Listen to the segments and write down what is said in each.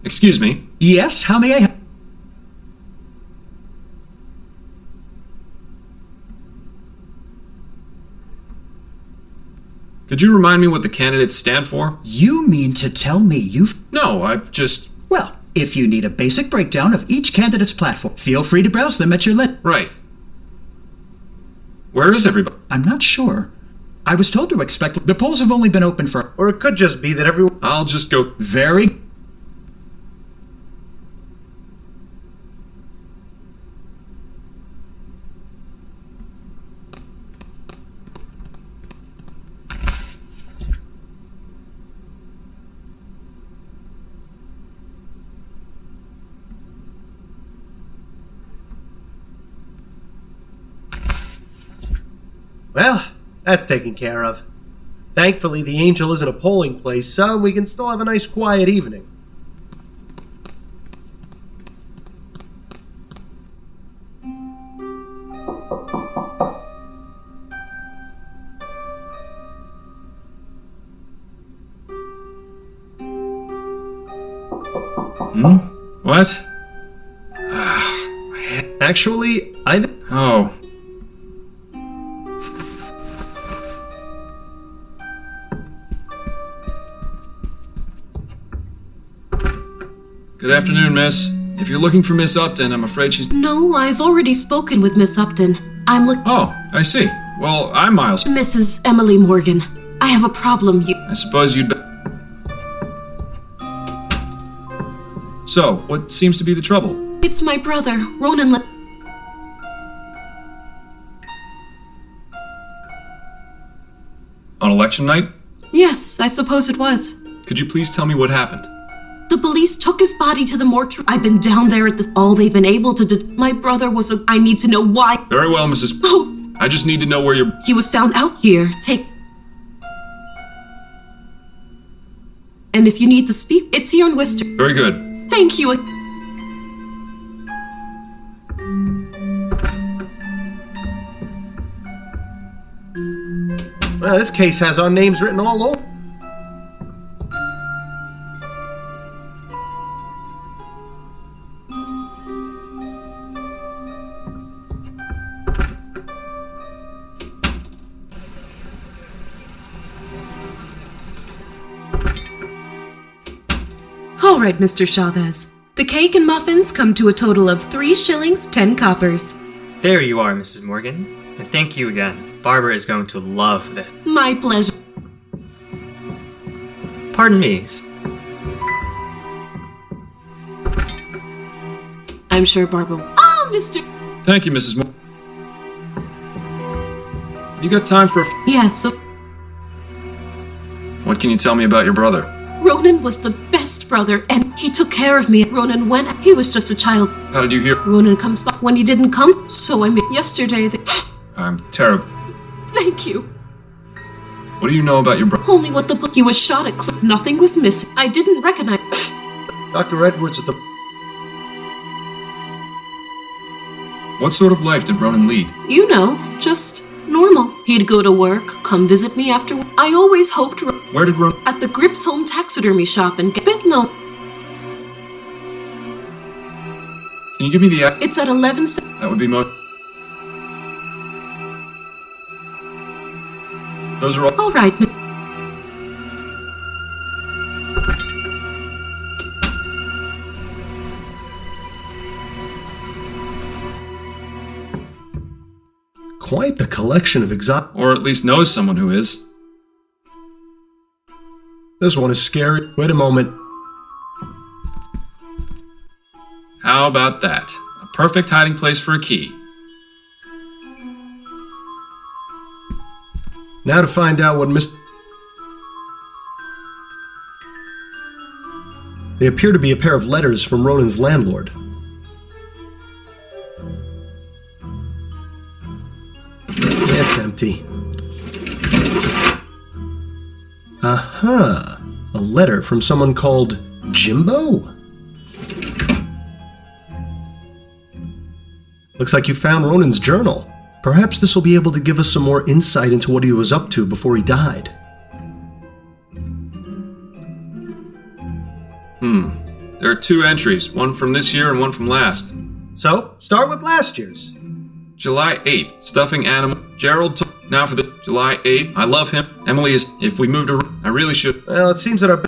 Excuse me. Yes, how may I... Could you remind me what the candidates stand for? You mean to tell me you've... No, I just... Well, if you need a basic breakdown of each candidate's platform, feel free to browse them at your Right. Where is everybody? I'm not sure. I was told to expect... The polls have only been open for... Or it could just be that everyone... I'll just go... Very... Well, that's taken care of. Thankfully, the Angel isn't a polling place, so we can still have a nice quiet evening. What? Actually, Oh. Good afternoon, miss. If you're looking for Miss Upton, I'm afraid she's... No, I've already spoken with Miss Upton. I'm Oh, I see. Well, I'm Miles. Mrs. Emily Morgan. I have a problem. I suppose you'd... So, what seems to be the trouble? It's my brother, Ronan. On election night? Yes, I suppose it was. Could you please tell me what happened? The police took his body to the mortuary. I've been down there at this. All they've been able to do. My brother was a. I need to know why. Very well, Mrs. Oh, I just need to know where you're... he was found out here. And if you need to speak, it's here in Worcester. Very good. Thank you. Well, this case has our names written all over. All right, Mr. Chavez. The cake and muffins come to a total of 3 shillings, 10 coppers. There you are, Mrs. Morgan. And thank you again. Barbara is going to love this. My pleasure. Pardon me. I'm sure Barbara. Oh, Mr. Thank you, Mrs. Moore. You got time for Yes, so What can you tell me about your brother? Ronan was the best brother, and he took care of me. Ronan went. He was just a child. How did you hear? Ronan comes back when he didn't come, so I mean, yesterday. I'm terrible. Thank you. What do you know about your brother? Only what he was shot at. Nothing was missing. I didn't recognize. Dr. Edwards at the... What sort of life did Ronan lead? You know, just normal. He'd go to work, come visit me after. I always hoped. Where did Ronan... At the Grips Home Taxidermy Shop and get bit. No, Can you give me the... it's at 11. That would be most... Those are all... All right. Quite the collection of exotic... Or at least knows someone who is. This one is scary. Wait a moment. How about that? A perfect hiding place for a key. Now to find out what They appear to be a pair of letters from Ronan's landlord. It's empty. Aha! A letter from someone called Jimbo? Looks like you found Ronan's journal. Perhaps this will be able to give us some more insight into what he was up to before he There are 2 entries, one from this year and one from last. So, start with last year's. July 8th, stuffing animal. Gerald took. Now for the July 8th. I love him. Emily is. If we moved around, I really should. Well, it seems that our...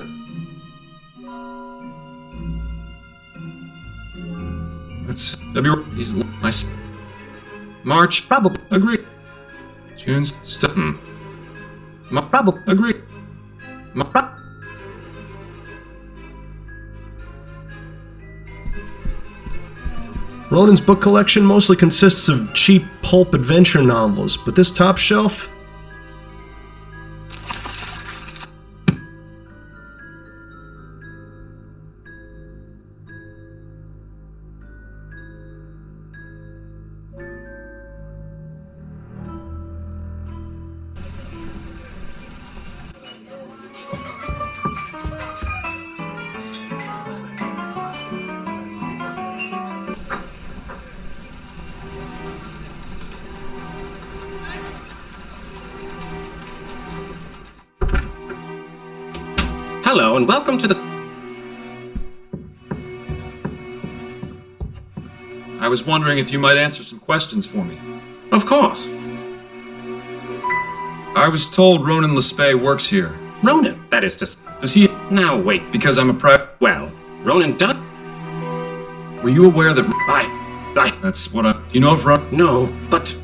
That's February. He's nice. March. Probably. Agree. June's. Probably. Agree. Ronan's book collection mostly consists of cheap pulp adventure novels, but this top shelf... Hello and welcome to the... I was wondering if you might answer some questions for me. Of course. I was told Ronan Lespay works here. Ronan, that is to... Does he? Now wait, Because I'm a private. well, Ronan does... Were you aware that? I... That's what I. Do you know if Ronan? No, but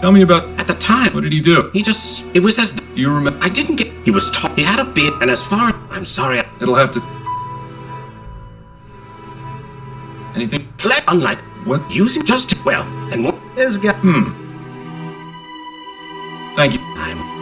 Tell me about. at the time, What did he do? he just... It was as... Do you remember? I didn't get... He was tall, he had a beard, and as far... I'm sorry, I... It'll have to. Anything? Unlike... What? Using just... Well, and what... This guy... Thank you. I'm...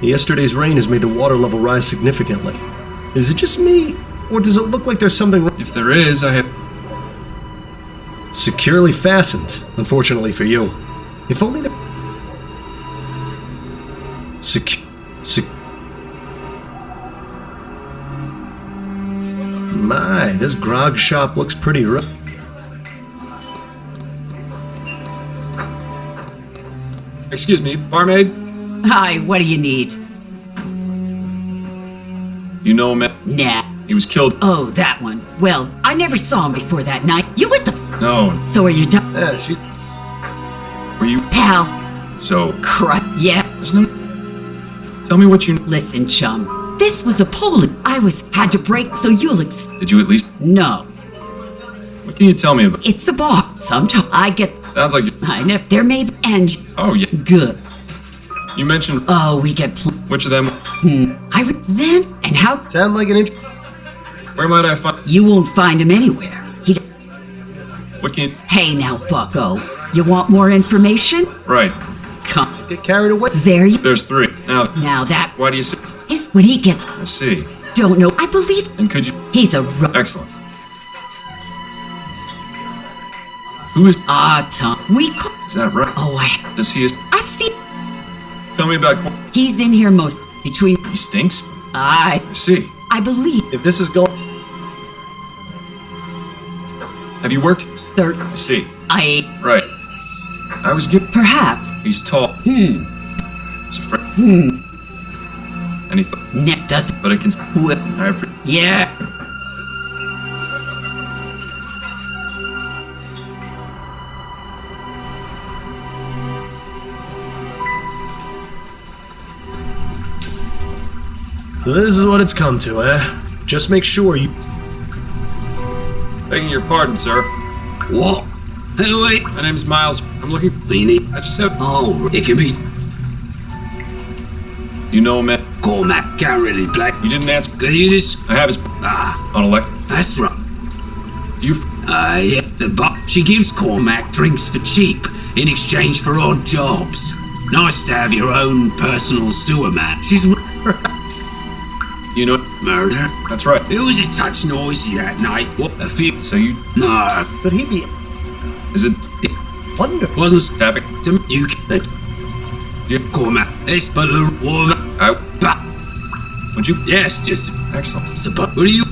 Yesterday's rain has made the water level rise significantly. Is it just me, or does it look like there's something wrong? If there is, I have. Securely fastened, unfortunately for you. If only the... My, this grog shop looks pretty rough. Excuse me, barmaid. Hi, what do you need? You know him? Nah. He was killed. Oh, that one. Well, I never saw him before that night. You with the... No. So are you done? Yeah, she... Were you? Pal. So. Crap. Yeah. There's no. Tell me what you. Listen, chum. This was appalling. Had to break so you'll Did you at least? No. What can you tell me about? It's a bar. Sometimes I get... Sounds like you. I never... There may be... And... Oh yeah. Good. You mentioned. Oh, we get... Which of them? Then... And how... Sound like an int... Where might I find? You won't find him anywhere. What can you? Hey now, bucko. You want more information? Right. Come. Get carried away. There you... There's 3. Now that... Why do you say? is when he gets... I see. Don't know. I believe... And could you? He's a... Excellent. Who is? Tom. We... Is that right? Oh, Does he? I've seen... Tell me about. He's in here most... Between... He stinks. I see. believe... If this is going... Have you worked? Third... I see. Right. I was given. Perhaps... He's tall. Was afraid. And he thought. Net doesn't... But I can. I appreciate. Yeah. So this is what it's come to, eh? Just make sure you... Begging your pardon, sir. What? Anyway, My name's Miles. I'm looking. Beanie. I just have. Oh, it can be Do you know him? Cormac Garrity Black. You didn't answer. Can you this? I have his. On elect. That's right. Do you? Yeah, the bar. She gives Cormac drinks for cheap in exchange for odd jobs. Nice to have your own personal sewer man. She's... Do you know? Murder? That's right. It was a touch noisy that night. What a few. So you... No, Could he be Is it... wonderful? wasn't tapping? to you. That You... Cormac. It's balloon woman. I... But Would you... yes, just Excellent. suppose. What are you?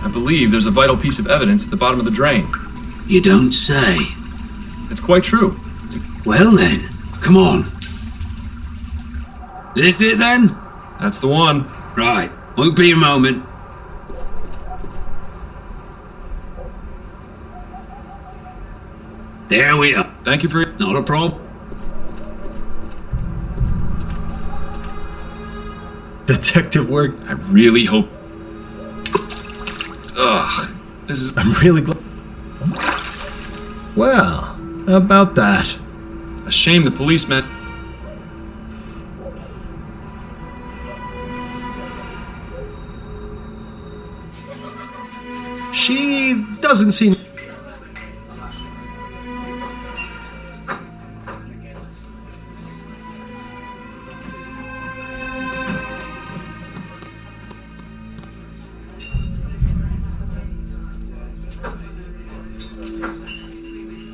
I believe there's a vital piece of evidence at the bottom of the drain. You don't say. It's quite true. Well then, come on. This it then? That's the one. Right, won't be a moment. There we are. Thank you for... Not a problem. Detective work. I really hope... Ugh. This is... I'm really glad. Well, how about that? a shame the policeman... She doesn't seem...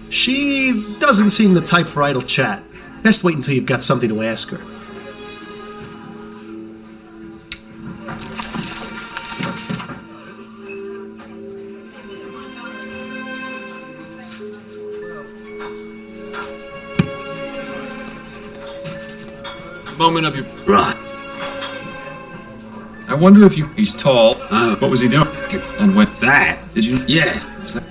She doesn't seem the type for idle chat. Best wait until you've got something to ask her. Moment of your... Right. I wonder if you... He's tall. Oh. What was he doing? And when... That. Did you... Yes. Is that...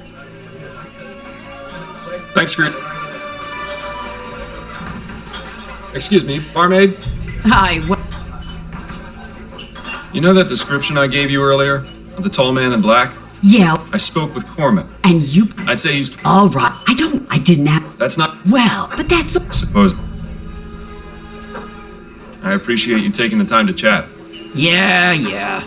Thanks for your... Excuse me, barmaid? Hi, You know that description I gave you earlier? Of the tall man in black? yeah, I spoke with Cormac. and you... I'd say he's... All right, I didn't have... That's not... Well, but that's... I suppose... I appreciate you taking the time to chat. Yeah.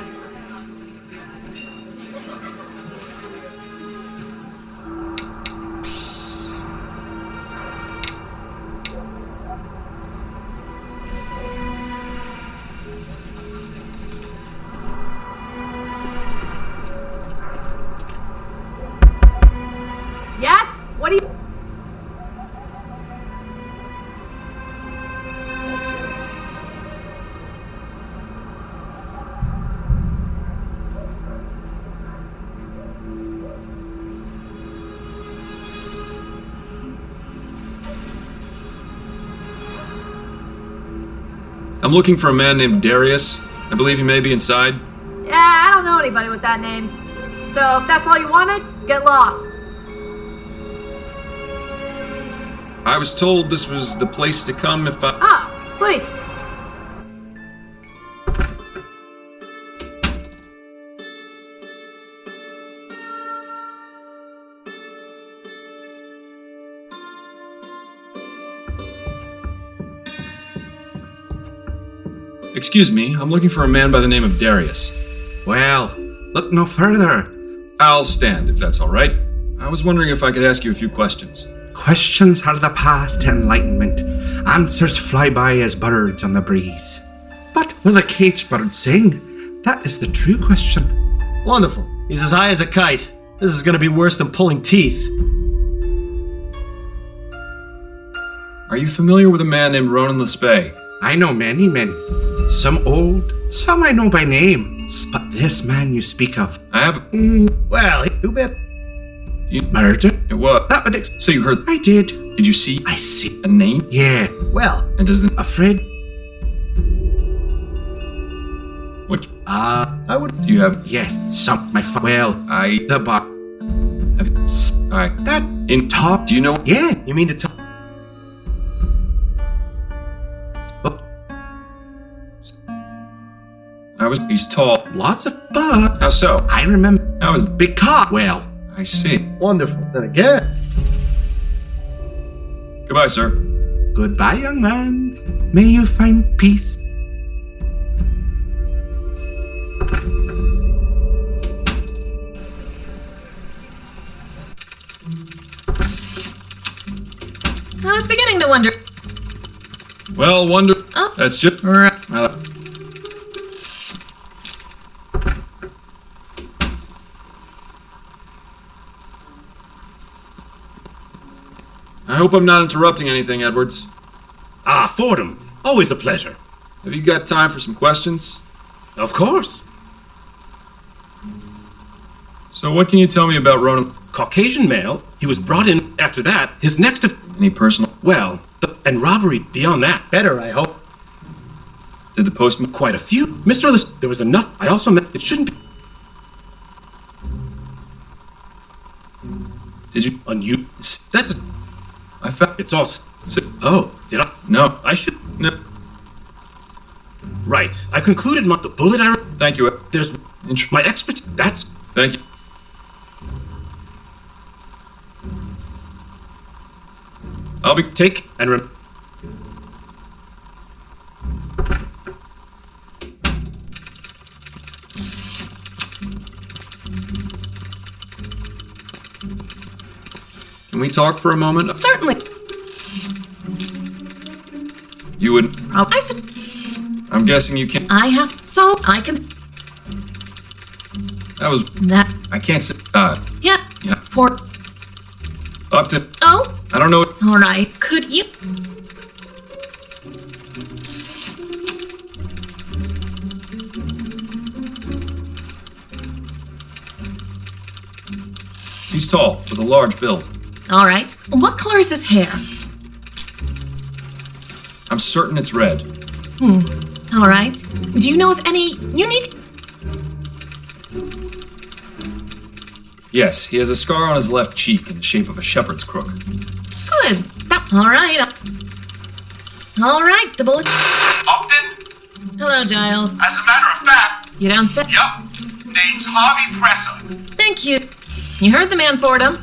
Yes? What do you... I'm looking for a man named Darius. I believe he may be inside. Yeah, I don't know anybody with that name. So if that's all you wanted, get lost. I was told this was the place to come if I... Ah, please. Excuse me, I'm looking for a man by the name of Darius. Well, look no further. I'll stand, if that's all right. I was wondering if I could ask you a few questions. Questions are the path to enlightenment. Answers fly by as birds on the breeze. But will a caged bird sing? That is the true question. Wonderful. He's as high as a kite. This is gonna be worse than pulling teeth. Are you familiar with a man named Ronan Le Spay? I know many men. Some old, some I know by name. But this man you speak of, I have... Well, too bad. murder? It was... That would So you heard... I did. Did you see I see. a name? Yeah. Well, And does the... Afraid? What... I would... Do you have... Yes. Some. Well, I... the bar. Have... I... That In... top. Do you know... Yeah. You mean to tell... I was... He's tall. Lots of bar. How so? I remember. How is... Because. Well. I see. Wonderful. Then again... Goodbye, sir. Goodbye, young man. May you find peace. wonder. Well, wonder. Oh. That's just. I hope I'm not interrupting anything, Edwards. Ah, Fordham. Always a pleasure. Have you got time for some questions? Of course. So what can you tell me about Ronan? Caucasian male. He was brought in after that. His next of... Any personal? Well, and robbery beyond that. Better, I hope. Did the postman? Quite a few. Mr. List, there was enough. I also meant it shouldn't be... Did you? On you. That's a... I found. It's all... Oh, did I? No. I should... No. Right. I've concluded the bullet I... Thank you. There's... My expert... That's... Thank you. I'll be... Take and... Can we talk for a moment? Certainly. You would... I said... I'm guessing you can't... I have... So, I can... That was... That... I can't say... Yeah. Yeah. For... Upton. Oh? I don't know... Alright. Could you... He's tall, with a large build. Alright. What color is his hair? I'm certain it's red. Alright. Do you know of any unique... Yes, he has a scar on his left cheek in the shape of a shepherd's crook. Good. Alright. Alright, the bullet... Upton? Hello, Giles. As a matter of fact... You downstairs? Yup. Name's Harvey Presser. Thank you. You heard the man, Fordham.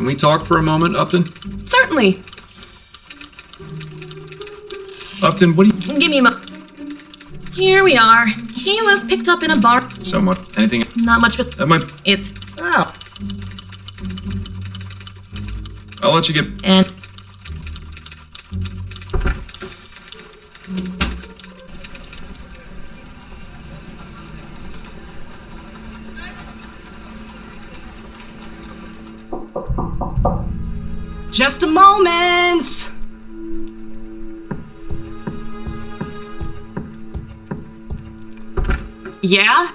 Can we talk for a moment, Upton? Certainly. Upton, what do you... Give me a moment. Here we are. He was picked up in a bar. So much. Anything... Not much, but... That might... It's... Ow. I'll let you get... And... Just a moment! Yeah?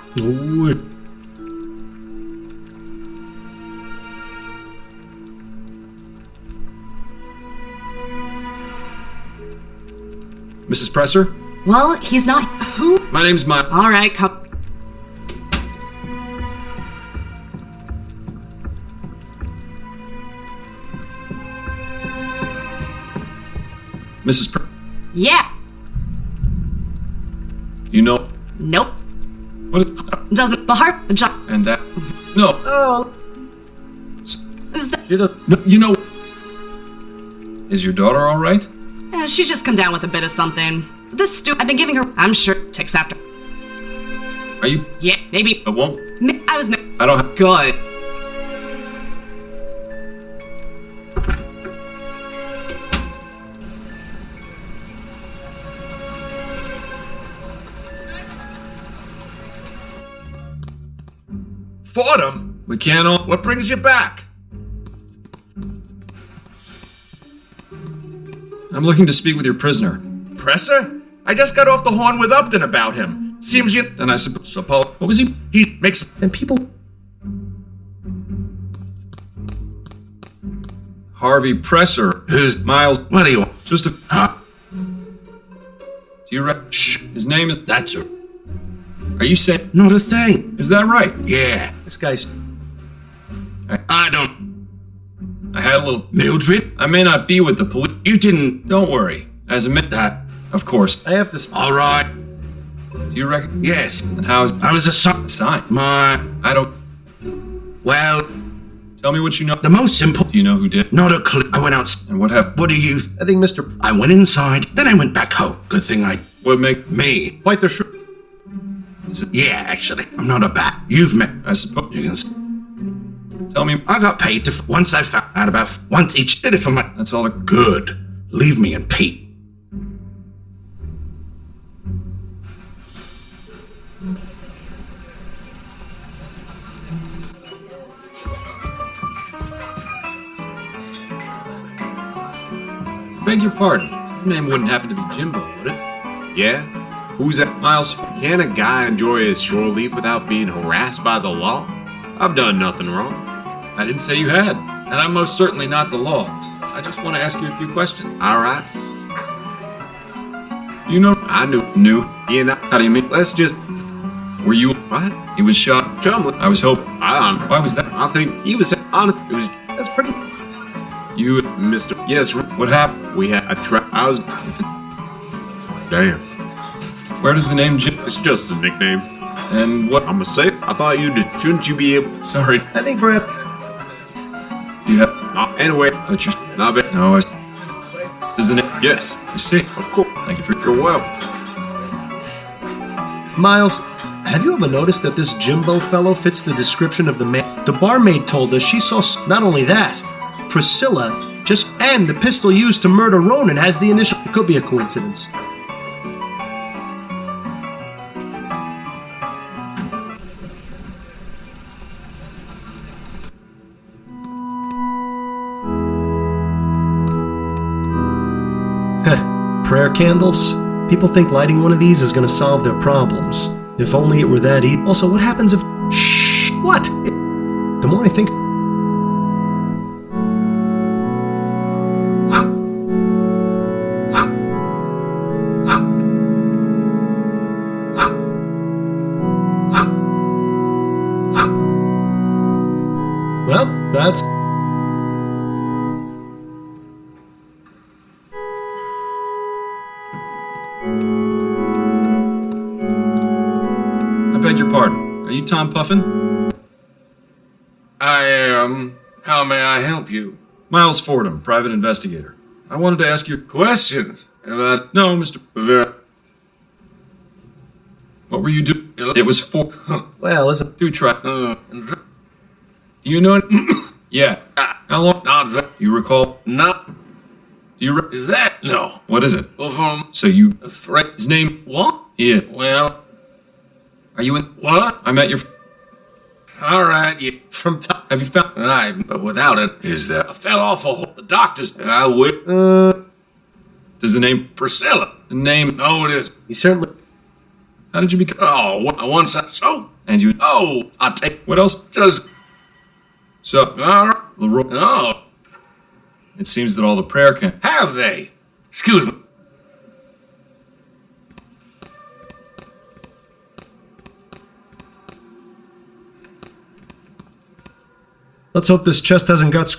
Mrs. Presser? Well, he's not... Who? My name's Miles. Alright, come... Mrs. Yeah. You know... Nope. What is... Doesn't... Bahar... And that... No. Oh. Is that... She does... No, you know... Is your daughter all right? She's just come down with a bit of something. This stew... I've been giving her... I'm sure... Takes after... Are you... Yeah, maybe... I won't... I was... I don't have... Good. Fordham? We can't all... What brings you back? I'm looking to speak with your prisoner. Presser? I just got off the horn with Upton about him. Seems you... Then I suppose... Suppose... What was he... He makes... And people... Harvey Presser. Who's... Miles... What do you want? Just a... Huh? Do you Shh. His name is... That's your... Are you saying... Not a thing. Is that right? Yeah. This guy's... I don't... I had a little... Mildred? I may not be with the police. You didn't... Don't worry. As a That... Of course. I have to... All right. Do you reckon... Yes. And how is... I was a A sign? My... I don't... Well... Tell me what you know. The most simple. Do you know who did? Not a clue. I went out. And what happened? What do you? I think Mr. I went inside, then I went back home. Good thing I. What make Me. Quite the shrewd. Yeah, actually, I'm not a bat. You've met. I suppose. You can. Tell me. I got paid to. Once I found out about. Once each. Did it for my. That's all the. Good. Leave me in peace. Beg your pardon. Your name wouldn't happen to be Jimbo, would it? Yeah? Who's that? Miles. Can a guy enjoy his shore leave without being harassed by the law? I've done nothing wrong. I didn't say you had, and I'm most certainly not the law. I just want to ask you a few questions. All right. You know. I knew. Knew? You know. How do you mean? Let's just. Were you? What? He was shot. Chumley. I was hoping. Why was that? I think he was honest. It was. That's pretty. You, Mr. Yes. What happened? We had a trap. I was. Damn. Where does the name Jim? It's just a nickname. And what? I'ma say it. I thought you did. Shouldn't you be able? Sorry. I think perhaps. Do you have? Anyway. But you. Not bad. No, I. Does the name? Yes. I see. Of course. Thank you for. You're welcome. Miles, have you ever noticed that this Jimbo fellow fits the description of the man? The barmaid told us she saw not only that, Priscilla just and the pistol used to murder Ronan has the initial. It could be a coincidence. Prayer candles? People think lighting one of these is going to solve their problems. If only it were that easy. Also, what happens if... Shh! What? The more I think... Well, that's... I beg your pardon. Are you Tom Puffin? I am. How may I help you? Miles Fordham, private investigator. I wanted to ask you Questions? No, Mr. What were you doing? It was for. Well, isn't... Do try. Do you know? Yeah. How long? Not very. You recall? Not. Do you? Is that? No. What is it? Well, from. So you. Afraid. His name? What? Yeah. Well. Are you in? What? I met your. All right. You. From top... Have you found? But without it. Is that? I fell off a hole. The doctors. I would. Does the name? Priscilla. The name? No, it is. He certainly... How did you become? Oh, once I. So. And you? Oh, I take. What else? Just. So. All right. Leroy. Oh. It seems that all the prayer can. Have they? Excuse me. Let's hope this chest hasn't got...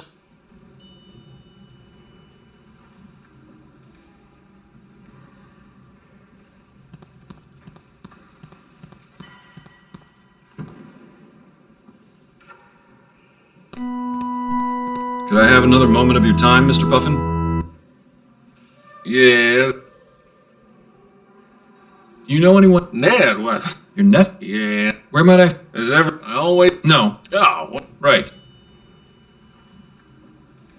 Could I have another moment of your time, Mr. Puffin? Yes. Do you know anyone? Ned, what? Your nephew? Yeah. Where might I? Is ever. I always. No. Oh, what? Right.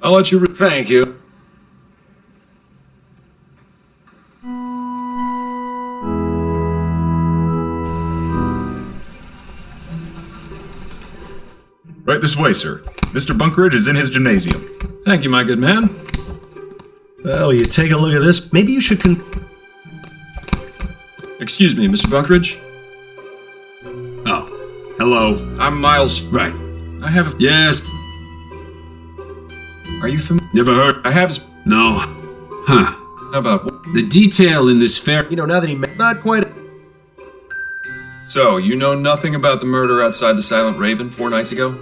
I'll let you. Thank you. Right this way, sir. Mr. Bunkridge is in his gymnasium. Thank you, my good man. Well, you take a look at this. Maybe you should Excuse me, Mr. Bunkridge. Oh, hello. I'm Miles. Right. I have a... Yes. Are you familiar? Never heard. I have... No. Huh. How about... The detail in this fair... You know, now that he... Not quite... So, you know nothing about the murder outside the Silent Raven 4 nights ago?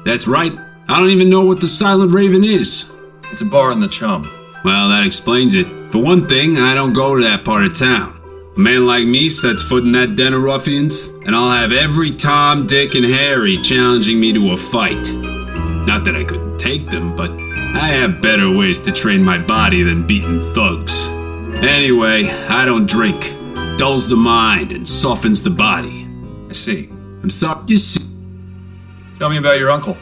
That's right. I don't even know what the Silent Raven is. It's a bar in the Chum. Well, that explains it. For one thing, I don't go to that part of town. A man like me sets foot in that den of ruffians, and I'll have every Tom, Dick, and Harry challenging me to a fight. Not that I couldn't take them, but I have better ways to train my body than beating thugs. Anyway, I don't drink. Dulls the mind and softens the body. I see. I'm sorry, you see. Tell me about your uncle.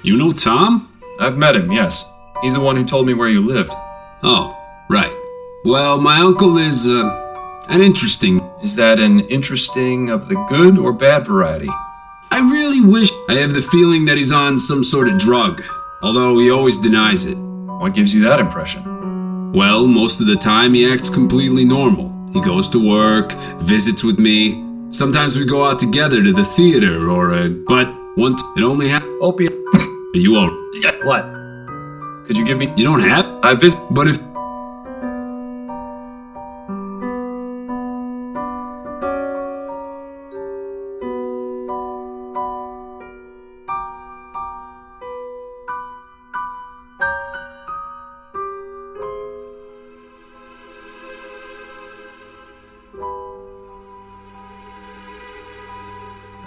You know Tom? I've met him, yes. He's the one who told me where you lived. Oh, right. Well, my uncle is, an interesting... Is that an interesting of the good or bad variety? I really wish... I have the feeling that he's on some sort of drug, although he always denies it. What gives you that impression? Well, most of the time he acts completely normal. He goes to work, visits with me. Sometimes we go out together to the theater but once it only happened. Opiate. Are you all... What? Could you give me... You don't have... I visit... But if...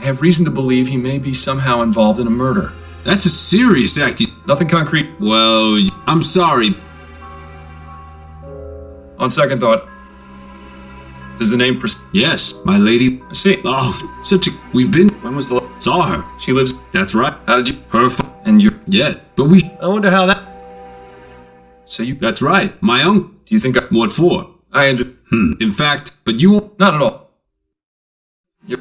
I have reason to believe he may be somehow involved in a murder. That's a serious act. Nothing concrete. Well, I'm sorry. On second thought, does the name Yes, my lady. I see. Oh, such a... We've been... When was the... Saw her. She lives... That's right. How did you... Her... And you... Yeah, but we... I wonder how that... So you... That's right. My uncle... Do you think I... What for? In fact, but you won't... Not at all. Yeah,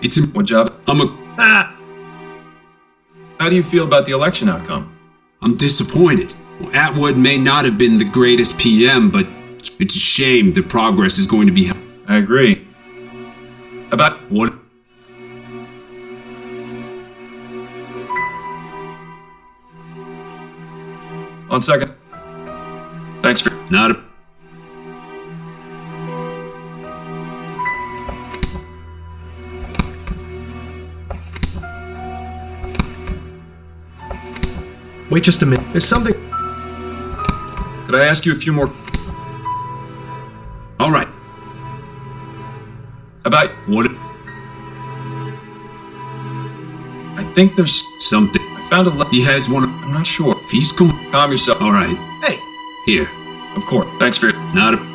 it's... What job? I'm a... How do you feel about the election outcome? I'm disappointed. Well, Atwood may not have been the greatest PM, but it's a shame the progress is going to be... I agree. About... What? On second. Thanks for... Not a... Wait just a minute. There's something... Could I ask you a few more... All right. About... What? I think there's... Something. I found a... He has one... I'm not sure. If he's come... Calm yourself. All right. Hey. Here. Of course. Thanks for... Not a...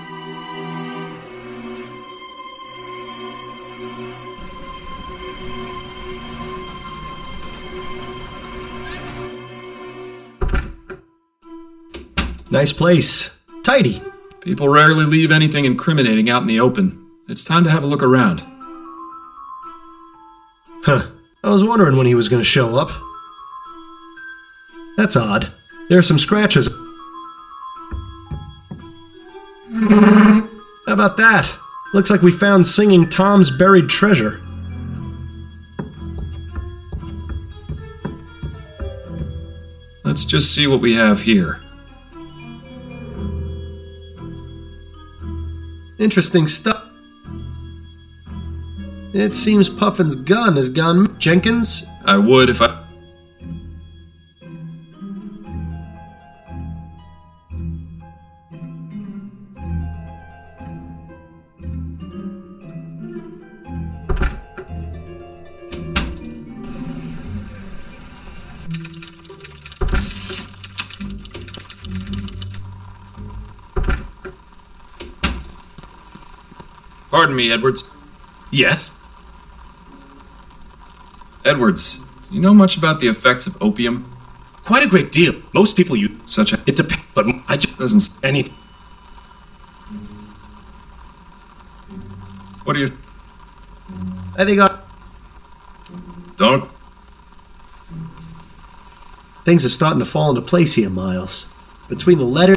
Nice place. Tidy. People rarely leave anything incriminating out in the open. It's time to have a look around. Huh. I was wondering when he was going to show up. That's odd. There are some scratches. How about that? Looks like we found Singing Tom's buried treasure. Let's just see what we have here. Interesting stuff. It seems Puffin's gun is gone. Jenkins? I would if I... Pardon me, Edwards. Yes? Edwards, do you know much about the effects of opium? Quite a great deal. Most people use Such a... it depends, but I just Doesn't... any. What do you... I think Don't... things are starting to fall into place here, Miles. Between the letter...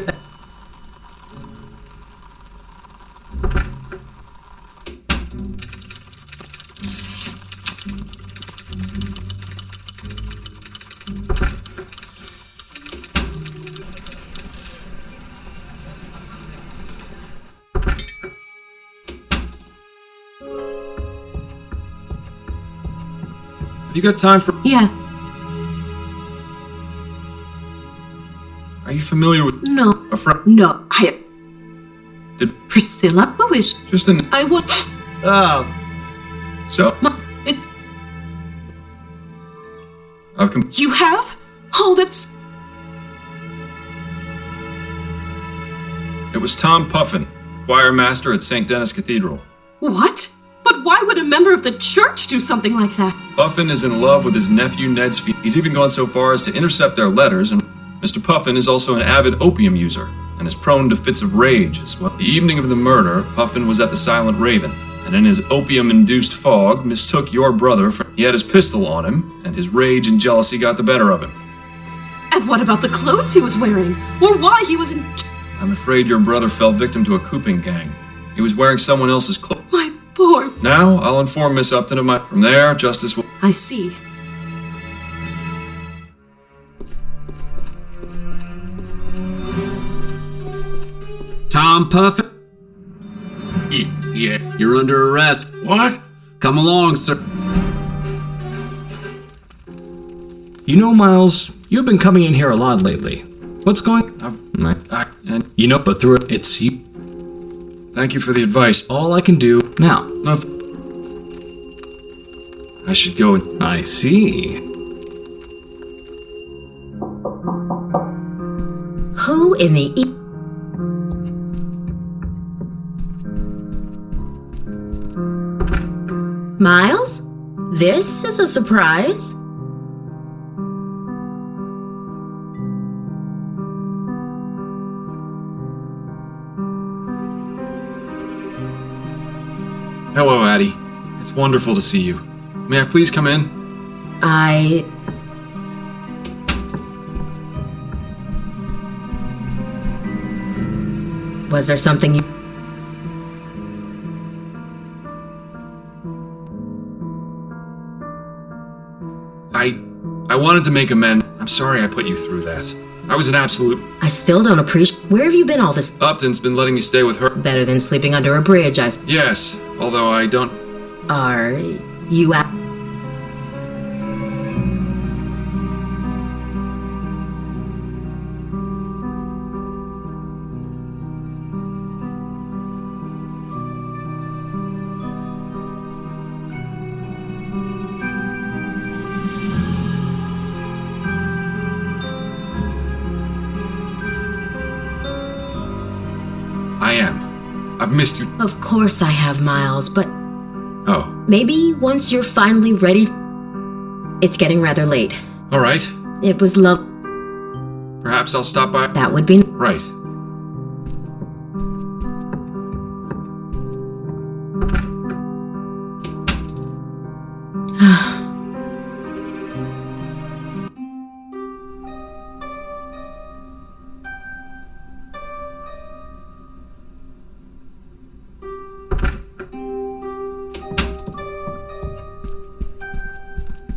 Have you got time for... Yes. Are you familiar with... No. A friend? No. I... Did... Priscilla? Who is... Just an... I want... Oh. So... It's... I've come... You have? Oh, that's... It was Tom Puffin, choir master at St. Denis Cathedral. What? But why would a member of the church do something like that? Puffin is in love with his nephew Ned's feet. He's even gone so far as to intercept their letters, and Mr. Puffin is also an avid opium user and is prone to fits of rage as well. The evening of the murder, Puffin was at the Silent Raven, and in his opium-induced fog mistook your brother for... He had his pistol on him, and his rage and jealousy got the better of him. And what about the clothes he was wearing? Or why he was in... I'm afraid your brother fell victim to a cooping gang. He was wearing someone else's clothes. My poor... Now, I'll inform Miss Upton of my... From there, justice will... I see. Tom Puffin? Yeah. You're under arrest. What? Come along, sir. You know, Miles, you've been coming in here a lot lately. What's going and you know, but through it, it's you. Thank you for the advice. All I can do now. Nothing. I should go and... I see. Who in the... Miles? This is a surprise. Hello, Addie. It's wonderful to see you. May I please come in? Was there something you... I wanted to make amends. I'm sorry I put you through that. I was an absolute... I still don't appreciate... Where have you been all this... Upton's been letting me stay with her. Better than sleeping under a bridge, Yes, although I don't... Are you at... I am. I've missed you. Of course I have, Miles, but... Oh. Maybe once you're finally ready... It's getting rather late. All right. It was love... Perhaps I'll stop by. That would be... Right.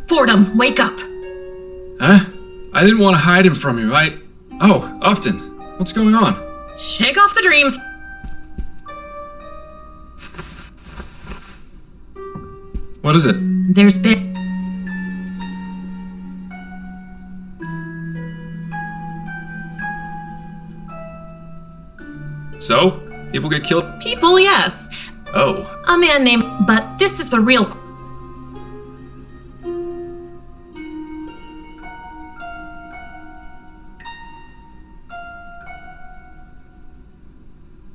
Fordham, wake up! Huh? I didn't want to hide him from you. Oh, Upton. What's going on? Shake off the dreams. What is it? There's been... So? People get killed? People, yes. Oh. A man named... But this is the real...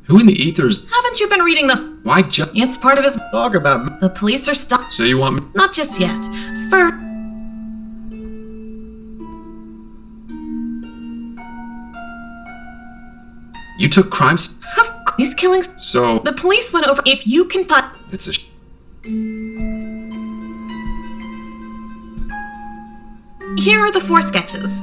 Who in the ethers? Haven't you been reading the... Why just... It's part of his... Talk about... The police are stuck... So you want me... Not just yet. For... You took crimes? These killings... So... The police went over... If you can put... It's a... Here are the 4 sketches.